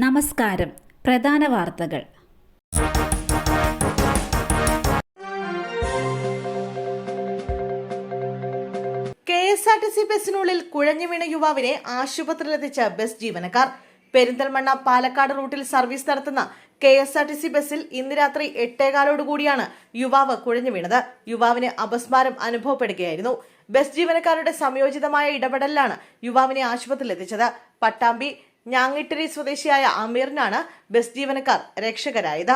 നമസ്കാരം. പ്രധാന വാർത്തകൾ. KSRTC ബസിനുള്ളിൽ കുഴഞ്ഞു വീണ യുവാവിനെ ആശുപത്രിയിലെത്തിച്ച ബസ് ജീവനക്കാർ. പെരിന്തൽമണ്ണ പാലക്കാട് റൂട്ടിൽ സർവീസ് നടത്തുന്ന KSRTC ബസിൽ ഇന്ന് രാത്രി 8:15 യുവാവ് കുഴഞ്ഞു വീണത്. യുവാവിന് അപസ്മാരം അനുഭവപ്പെടുകയായിരുന്നു. ബസ് ജീവനക്കാരുടെ സംയോജിതമായ ഇടപെടലിലാണ് യുവാവിനെ ആശുപത്രിയിൽ എത്തിച്ചത്. പട്ടാമ്പി ഞാങ്ങിട്ടിരി സ്വദേശിയായ അമീറിനാണ് ബസ് ജീവനക്കാർ രക്ഷകരായത്.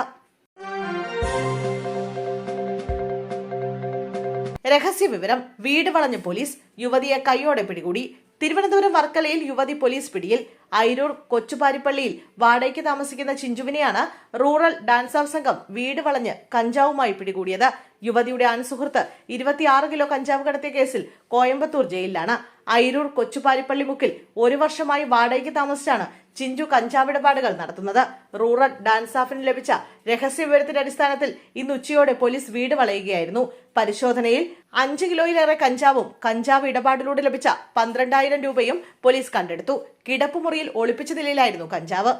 രഹസ്യവിവരം. വീട് വളഞ്ഞ പോലീസ്. യുവതിയെ കൈയോടെ പിടികൂടി. തിരുവനന്തപുരം വർക്കലയിൽ യുവതി പോലീസ് പിടിയിൽ. അയിരൂർ കൊച്ചുപാരിപ്പള്ളിയിൽ വാടകയ്ക്ക് താമസിക്കുന്ന ചിഞ്ചുവിനെയാണ് റൂറൽ ഡാൻസ് ഓഫ് സംഘം വീട് വളഞ്ഞ് കഞ്ചാവുമായി പിടികൂടിയത്. യുവതിയുടെ അനുസുഹൃത്ത് 26 കിലോ കഞ്ചാവ് കടത്തിയ കേസിൽ കോയമ്പത്തൂർ ജയിലിലാണ്. അയിരൂർ കൊച്ചുപാരിപ്പള്ളി മുക്കിൽ 1 വർഷമായി വാടകയ്ക്ക് താമസിച്ചാണ് ചിഞ്ചു കഞ്ചാവിടപാടുകൾ നടത്തുന്നത്. റൂറൽ ഡാൻസ് ഓഫിന് ലഭിച്ച രഹസ്യ വിവരത്തിന്റെ അടിസ്ഥാനത്തിൽ ഇന്ന് ഉച്ചയോടെ പോലീസ് വീട് വളയുകയായിരുന്നു. പരിശോധനയിൽ 5 കിലോയിലേറെ കഞ്ചാവും കഞ്ചാവ് ഇടപാടിലൂടെ ലഭിച്ച 12,000 രൂപയും പോലീസ് കണ്ടെടുത്തു. കിടപ്പുമുറിയിൽ ഒളിപ്പിച്ച നിലയിലായിരുന്നു കഞ്ചാവ്.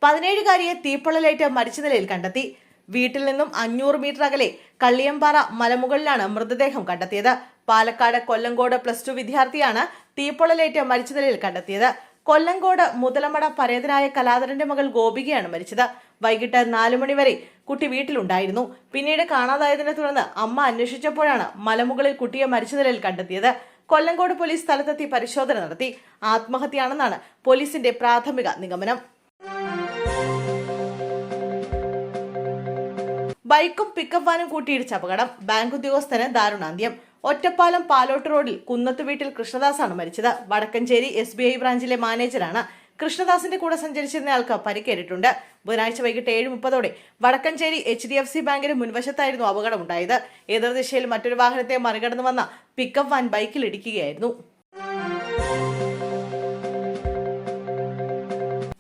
17-കാരിയെ തീപ്പൊള്ളലേറ്റ് മരിച്ച നിലയിൽ കണ്ടെത്തി. വീട്ടിൽ നിന്നും 500 മീറ്റർ അകലെ കള്ളിയമ്പാറ മലമുകളിലാണ് മൃതദേഹം കണ്ടെത്തിയത്. പാലക്കാട് കൊല്ലങ്കോട് +2 വിദ്യാർത്ഥിയാണ് തീപ്പൊള്ളലേറ്റ് മരിച്ച നിലയിൽ കണ്ടെത്തിയത്. കൊല്ലങ്കോട് മുതലമട പരേതനായ കലാധരന്റെ മകൾ ഗോപികയാണ് മരിച്ചത്. വൈകിട്ട് 4 മണി വരെ കുട്ടി വീട്ടിലുണ്ടായിരുന്നു. പിന്നീട് കാണാതായതിനെ തുടർന്ന് അമ്മ അന്വേഷിച്ചപ്പോഴാണ് മലമുകളിൽ കുട്ടിയെ മരിച്ച നിലയിൽ കണ്ടെത്തിയത്. കൊല്ലങ്കോട് പോലീസ് സ്ഥലത്തെത്തി പരിശോധന നടത്തി. ആത്മഹത്യയാണെന്നാണ് പോലീസിന്റെ പ്രാഥമിക നിഗമനം. ബൈക്കും പിക്കപ്പ് വാനും കൂട്ടിയിടിച്ച അപകടം. ബാങ്ക് ഉദ്യോഗസ്ഥന് ദാരുണാന്ത്യം. ഒറ്റപ്പാലം പാലോട്ട് റോഡിൽ കുന്നത്ത് വീട്ടിൽ കൃഷ്ണദാസാണ് മരിച്ചത്. വടക്കഞ്ചേരി SBI ബ്രാഞ്ചിലെ മാനേജറാണ്. കൃഷ്ണദാസിന്റെ കൂടെ സഞ്ചരിച്ചിരുന്നയാൾക്ക് പരിക്കേറ്റിട്ടുണ്ട്. ബുധനാഴ്ച വൈകിട്ട് 7:30 വടക്കഞ്ചേരി HDFC ബാങ്കിന് മുൻവശത്തായിരുന്നു അപകടമുണ്ടായത്. എതിർദിശയിൽ മറ്റൊരു വാഹനത്തെ മറികടന്നു വന്ന പിക്കപ്പ് വാൻ ബൈക്കിൽ ഇടിക്കുകയായിരുന്നു.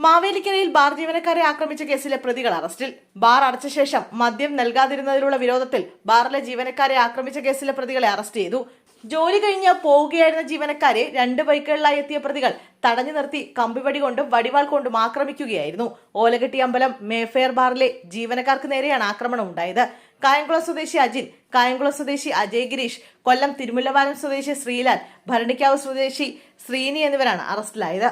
മാവേലിക്കരയിൽ ബാർ ജീവനക്കാരെ ആക്രമിച്ച കേസിലെ പ്രതികൾ അറസ്റ്റിൽ. ബാർ അടച്ച ശേഷം മദ്യം നൽകാതിരുന്നതിലുള്ള വിരോധത്തിൽ ബാറിലെ ജീവനക്കാരെ ആക്രമിച്ച കേസിലെ പ്രതികളെ അറസ്റ്റ് ചെയ്തു. ജോലി കഴിഞ്ഞ് പോവുകയായിരുന്ന ജീവനക്കാരെ 2 ബൈക്കുകളിലായി എത്തിയ പ്രതികൾ തടഞ്ഞു നിർത്തി കമ്പിവടി കൊണ്ടും വടിവാൾ കൊണ്ടും ആക്രമിക്കുകയായിരുന്നു. ഓലകെട്ടി അമ്പലം മേഫെയർ ബാറിലെ ജീവനക്കാർക്ക് നേരെയാണ് ആക്രമണം ഉണ്ടായത്. കായംകുളം സ്വദേശി അജിൻ, കായംകുളം സ്വദേശി അജയ് ഗിരീഷ്, കൊല്ലം തിരുമുല്ലവാരം സ്വദേശി ശ്രീലാൽ, ഭരണിക്കാവ് സ്വദേശി ശ്രീനി എന്നിവരാണ് അറസ്റ്റിലായത്.